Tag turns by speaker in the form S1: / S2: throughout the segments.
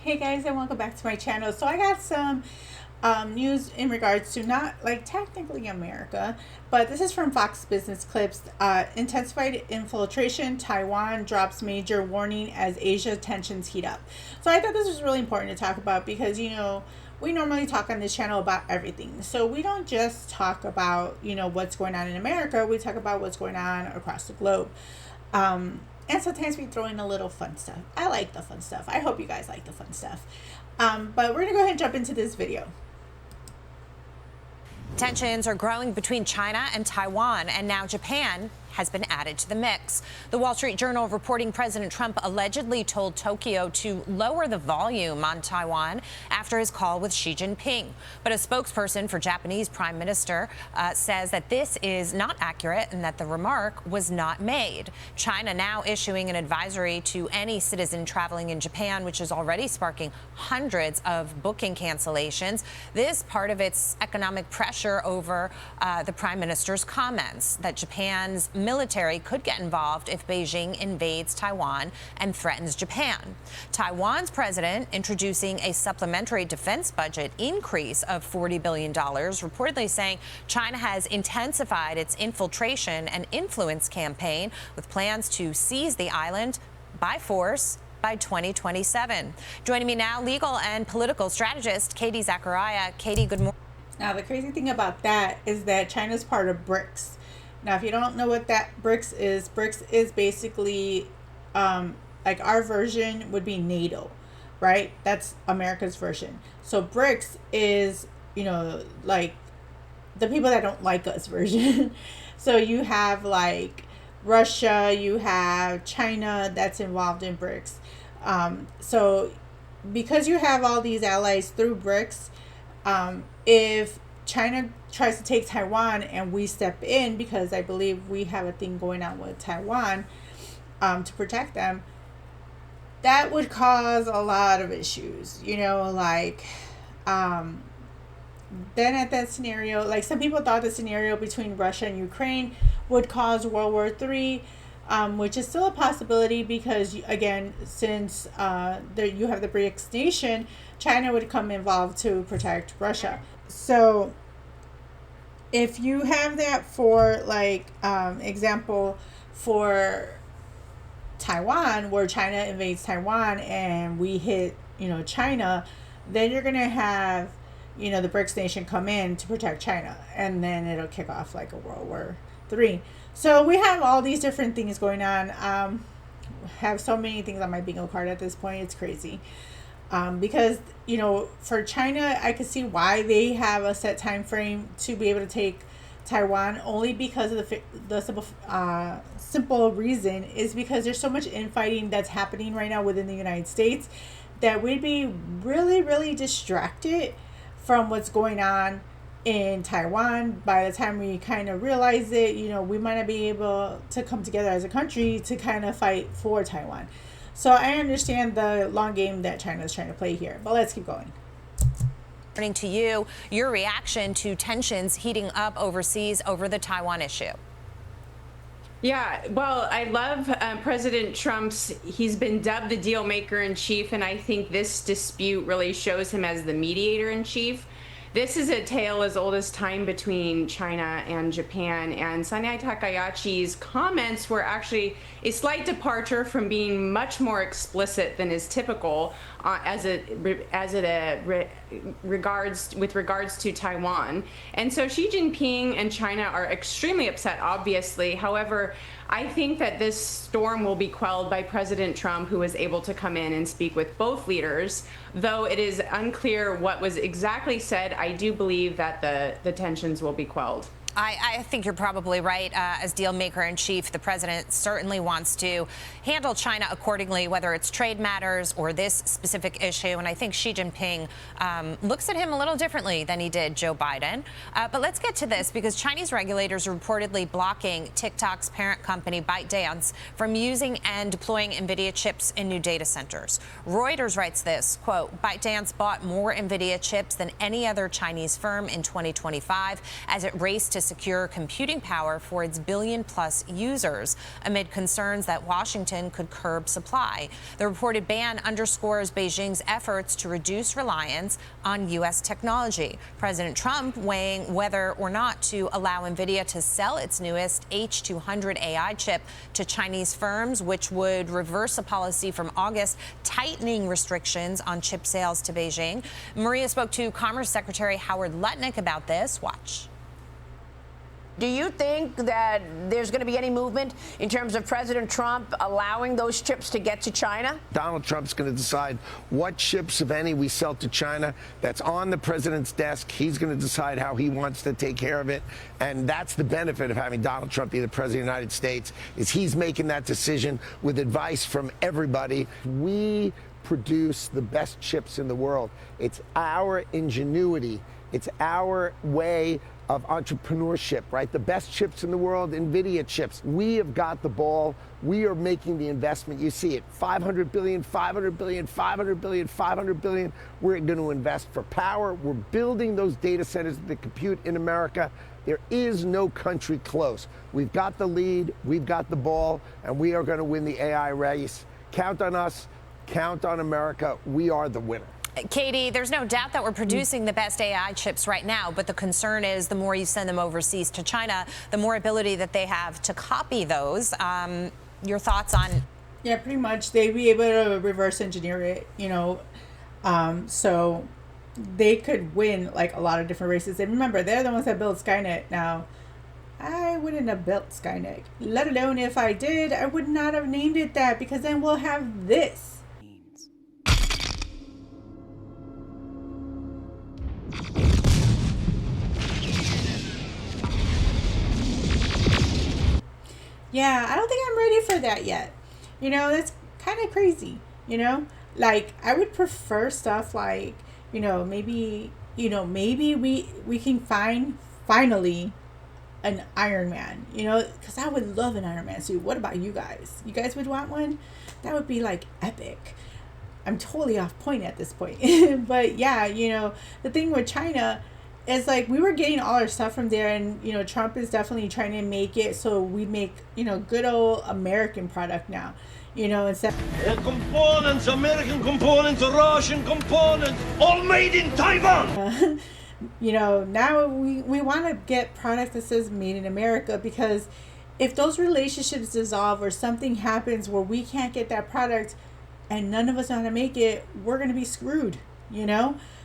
S1: Hey guys, and welcome back to my channel. So I got some news in regards to not like technically America, but this is from Fox Business Clips. Intensified infiltration, Taiwan drops major warning as Asia tensions heat up. So I thought this was really important to talk about because, you know, we normally talk on this channel about everything. So we don't just talk about, you know, what's going on in America. We talk about what's going on across the globe. And sometimes we throw in a little fun stuff. I like the fun stuff. I hope you guys like the fun stuff. But we're going to go ahead and jump into this video.
S2: Tensions are growing between China and Taiwan, and now Japan has been added to the mix. The Wall Street Journal reporting President Trump allegedly told Tokyo to lower the volume on Taiwan after his call with Xi Jinping. But a spokesperson for Japanese Prime Minister says that this is not accurate and that the remark was not made. China now issuing an advisory to any citizen traveling in Japan, which is already sparking hundreds of booking cancellations. This part of its economic pressure over the Prime Minister's comments that Japan's military could get involved if Beijing invades Taiwan and threatens Japan. Taiwan's president introducing a supplementary defense budget increase of $40 billion, reportedly saying China has intensified its infiltration and influence campaign with plans to seize the island by force by 2027. Joining me now, legal and political strategist Katie Zacharia. Katie, good morning.
S1: Now, the crazy thing about that is that China's part of BRICS. Now, if you don't know what that BRICS is basically like our version would be NATO, right? That's America's version. So BRICS is, you know, like the people that don't like us version. So you have like Russia, you have China that's involved in BRICS. So because you have all these allies through BRICS, if China tries to take Taiwan and we step in, because I believe we have a thing going on with Taiwan to protect them, that would cause a lot of issues, you know, like then at that scenario, like some people thought the scenario between Russia and Ukraine would cause World War III, which is still a possibility because, again, since you have the BRICS nation, China would come involved to protect Russia. So if you have that for like example for Taiwan, where China invades Taiwan and we hit, you know, China, then you're gonna have, you know, the BRICS nation come in to protect China, and then it'll kick off like a World War III. So we have all these different things going on. Have so many things on my bingo card at this point. It's crazy. Because, you know, for China, I could see why they have a set time frame to be able to take Taiwan, only because of the simple reason is because there's so much infighting that's happening right now within the United States that we'd be really, really distracted from what's going on in Taiwan. By the time we kind of realize it, you know, we might not be able to come together as a country to kind of fight for Taiwan. So I understand the long game that China is trying to play here, but let's keep going.
S2: Turning to you, your reaction to tensions heating up overseas over the Taiwan issue.
S3: Yeah, well, I love President he's been dubbed the deal maker in chief, and I think this dispute really shows him as the mediator in chief. This is a tale as old as time between China and Japan, and Sanae Takahachi's comments were actually a slight departure from being much more explicit than is typical with regards to Taiwan. And so Xi Jinping and China are extremely upset, obviously. However, I think that this storm will be quelled by President Trump, who was able to come in and speak with both leaders. Though it is unclear what was exactly said, I do believe that the tensions will be quelled.
S2: I think you're probably right. As deal maker in chief, the president certainly wants to handle China accordingly, whether it's trade matters or this specific issue. And I think Xi Jinping looks at him a little differently than he did Joe Biden. But let's get to this, because Chinese regulators are reportedly blocking TikTok's parent company ByteDance from using and deploying NVIDIA chips in new data centers. Reuters writes this, quote, ByteDance bought more NVIDIA chips than any other Chinese firm in 2025 as it raced to secure computing power for its billion-plus users, amid concerns that Washington could curb supply. The reported ban underscores Beijing's efforts to reduce reliance on U.S. technology. President Trump weighing whether or not to allow NVIDIA to sell its newest H200 AI chip to Chinese firms, which would reverse a policy from August tightening restrictions on chip sales to Beijing. Maria spoke to Commerce Secretary Howard Lutnick about this. Watch.
S4: Do you think that there's going to be any movement in terms of President Trump allowing those chips to get to China?
S5: Donald Trump's going to decide what chips, if any, we sell to China. That's on the president's desk. He's going to decide how he wants to take care of it. And that's the benefit of having Donald Trump be the president of the United States, is he's making that decision with advice from everybody. We produce the best chips in the world. It's our ingenuity. It's our way of entrepreneurship, right? The best chips in the world, NVIDIA chips. We have got the ball. We are making the investment. You see it, 500 billion, 500 billion, 500 billion, 500 billion. We're going to invest for power. We're building those data centers that compute in America. There is no country close. We've got the lead, we've got the ball, and we are going to win the AI race. Count on us, count on America. We are the winner.
S2: Katie, there's no doubt that we're producing the best AI chips right now, but the concern is the more you send them overseas to China, the more ability that they have to copy those. Your thoughts on?
S1: Yeah, pretty much. They'd be able to reverse engineer it, so they could win like a lot of different races. And remember, they're the ones that built Skynet. Now, I wouldn't have built Skynet, let alone if I did, I would not have named it that, because then we'll have this. Yeah, I don't think I'm ready for that yet. That's kind of crazy, Like, I would prefer stuff like, maybe we can find finally an Iron Man, because I would love an Iron Man suit. What about you guys? You guys would want one? That would be like epic. I'm totally off point at this point. But yeah, the thing with China is like we were getting all our stuff from there, and Trump is definitely trying to make it so we make good old American product now, instead
S6: components, American components, Russian components, all made in Taiwan.
S1: Now we want to get product that says made in America, because if those relationships dissolve or something happens where we can't get that product and none of us know how to make it, we're going to be screwed,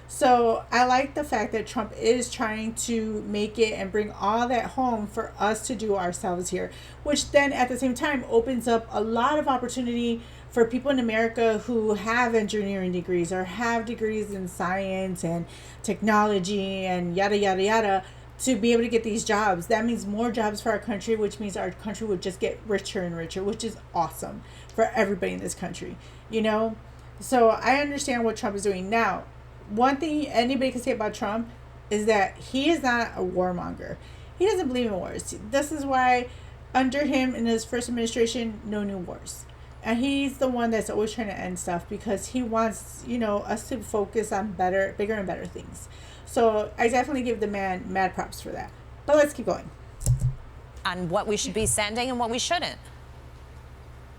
S1: So I like the fact that Trump is trying to make it and bring all that home for us to do ourselves here, which then at the same time opens up a lot of opportunity for people in America who have engineering degrees or have degrees in science and technology and yada, yada, yada, to be able to get these jobs. That means more jobs for our country, which means our country would just get richer and richer, which is awesome for everybody in this country, So I understand what Trump is doing now. One thing anybody can say about Trump is that he is not a warmonger. He doesn't believe in wars. This is why under him in his first administration, no new wars. And he's the one that's always trying to end stuff because he wants, us to focus on bigger and better things. So I definitely give the man mad props for that. But let's keep going.
S2: On what we should be sending and what we shouldn't.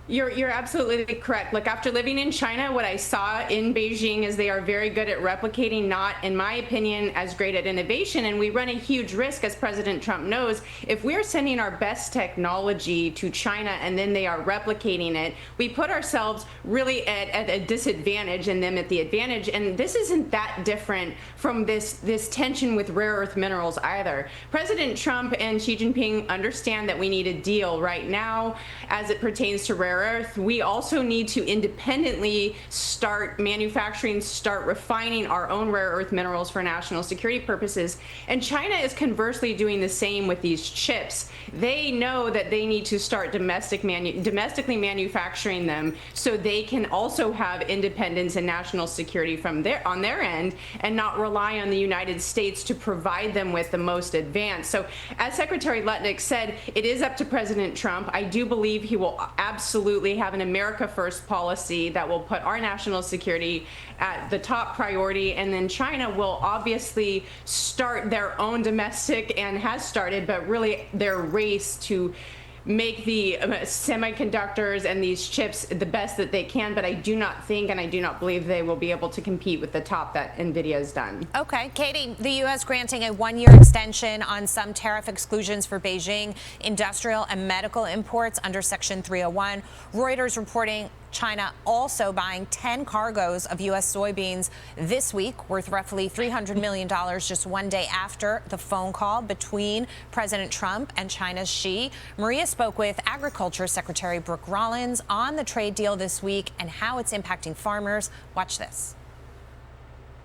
S3: You're absolutely correct. Look, after living in China, what I saw in Beijing is they are very good at replicating, not, in my opinion, as great at innovation. And we run a huge risk, as President Trump knows, if we're sending our best technology to China and then they are replicating it, we put ourselves really at a disadvantage and them at the advantage. And this isn't that different from this tension with rare earth minerals either. President Trump and Xi Jinping understand that we need a deal right now as it pertains to rare earth. We also need to independently start manufacturing, start refining our own rare earth minerals for national security purposes. And China is conversely doing the same with these chips. They know that they need to start domestically manufacturing them so they can also have independence and national security on their end and not rely on the United States to provide them with the most advanced. So as Secretary Lutnick said, it is up to President Trump. I do believe he will absolutely absolutely have an America First policy that will put our national security at the top priority. And then China will obviously start their own domestic, and has started, but really their race to make the semiconductors and these chips the best that they can. But I do not think, and I do not believe they will be able to compete with the top that NVIDIA has done.
S2: Okay, Katie, the U.S. granting a one-year extension on some tariff exclusions for Beijing industrial and medical imports under Section 301. Reuters reporting China also buying 10 cargoes of U.S. soybeans this week, worth roughly $300 million, just one day after the phone call between President Trump and China's Xi. Maria spoke with Agriculture Secretary Brooke Rollins on the trade deal this week and how it's impacting farmers. Watch this.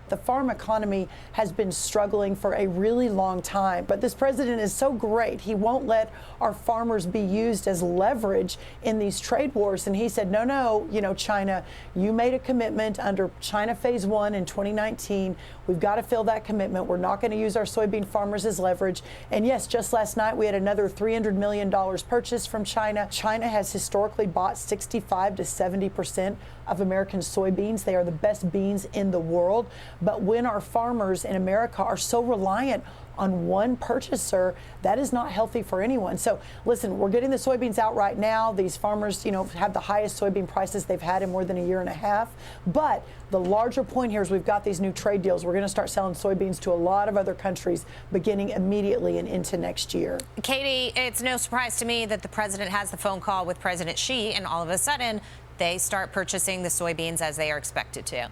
S7: The farm economy has been struggling for a really long time, but this president is so great. He won't let our farmers be used as leverage in these trade wars. And he said, no, China, you made a commitment under China Phase 1 in 2019. We've got to fill that commitment. We're not going to use our soybean farmers as leverage. And yes, just last night we had another $300 million purchased from China. China has historically bought 65 to 70% of American soybeans. They are the best beans in the world. But when our farmers in America are so reliant on one purchaser, that is not healthy for anyone. So listen, we're getting the soybeans out right now. These farmers, have the highest soybean prices they've had in more than a year and a half. But the larger point here is we've got these new trade deals. We're going to start selling soybeans to a lot of other countries beginning immediately and into next year.
S2: Katie, it's no surprise to me that the president has the phone call with President Xi, and all of a sudden they start purchasing the soybeans as they are expected to.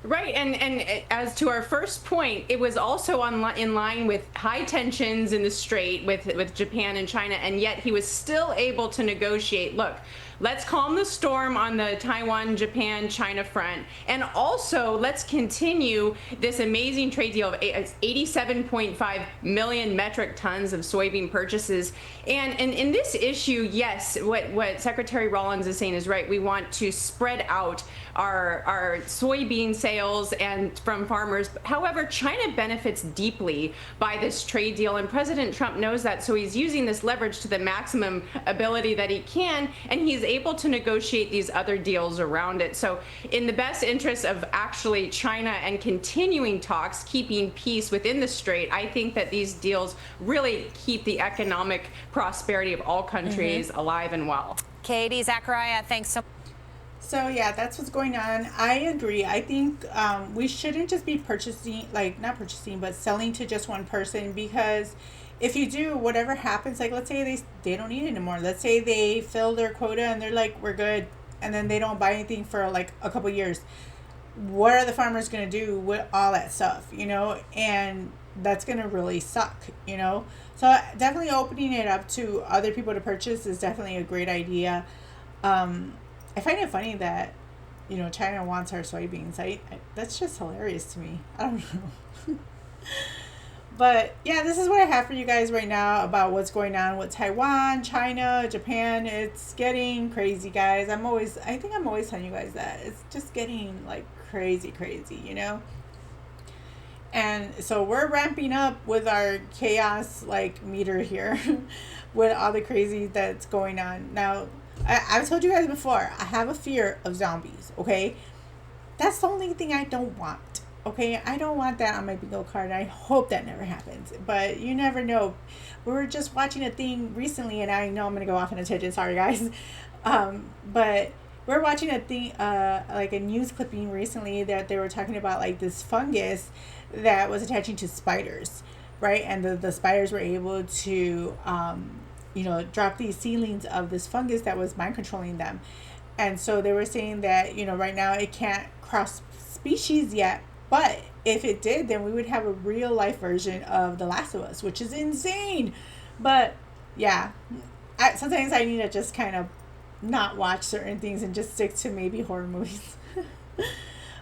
S3: Right, and as to our first point, it was also in line with high tensions in the Strait with Japan and China, and yet he was still able to negotiate. Look, let's calm the storm on the Taiwan, Japan, China front, and also let's continue this amazing trade deal of 87.5 million metric tons of soybean purchases. And in this issue, yes, what Secretary Rollins is saying is right. We want to spread out our soybean sales and from farmers. However, China benefits deeply by this trade deal, and President Trump knows that, so he's using this leverage to the maximum ability that he can, and he's able to negotiate these other deals around it. So in the best interest of actually China and continuing talks, keeping peace within the Strait, I think that these deals really keep the economic prosperity of all countries alive and well.
S2: Katie Zacharia, thanks so much.
S1: So yeah, that's what's going on. I agree. I think we shouldn't just be purchasing, not purchasing, but selling to just one person, because if you do, whatever happens, let's say they don't need it anymore. Let's say they fill their quota and they're like, we're good, and then they don't buy anything for a couple years. What are the farmers going to do with all that stuff, And that's going to really suck, So definitely opening it up to other people to purchase is definitely a great idea. I find it funny that, China wants our soybeans. That's just hilarious to me. I don't know. But yeah, this is what I have for you guys right now about what's going on with Taiwan, China, Japan. It's getting crazy, guys. I think I'm always telling you guys that. It's just getting crazy, And so we're ramping up with our chaos meter here with all the crazy that's going on. Now, I've told you guys before, I have a fear of zombies, okay? That's the only thing I don't want, okay? I don't want that on my bingo card. I hope that never happens, but you never know. We were just watching a thing recently, and I know I'm going to go off on a tangent, sorry guys. But we're watching a thing, a news clipping recently that they were talking about this fungus that was attaching to spiders, right? And the spiders were able to, drop these seedlings of this fungus that was mind controlling them. And so they were saying that, right now it can't cross species yet, but if it did, then we would have a real life version of The Last of Us, which is insane. But yeah, sometimes I need to just kind of not watch certain things and just stick to maybe horror movies.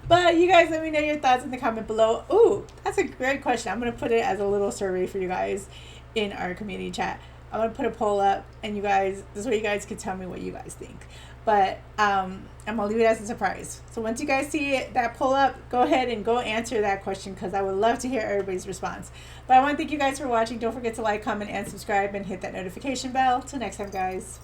S1: But you guys, let me know your thoughts in the comment below. Ooh, that's a great question. I'm going to put it as a little survey for you guys in our community chat. I'm going to put a poll up, and you guys, this way you guys can tell me what you guys think. But I'm going to leave it as a surprise. So once you guys see that poll up, go ahead and go answer that question, because I would love to hear everybody's response. But I want to thank you guys for watching. Don't forget to like, comment, and subscribe, and hit that notification bell. Till next time, guys.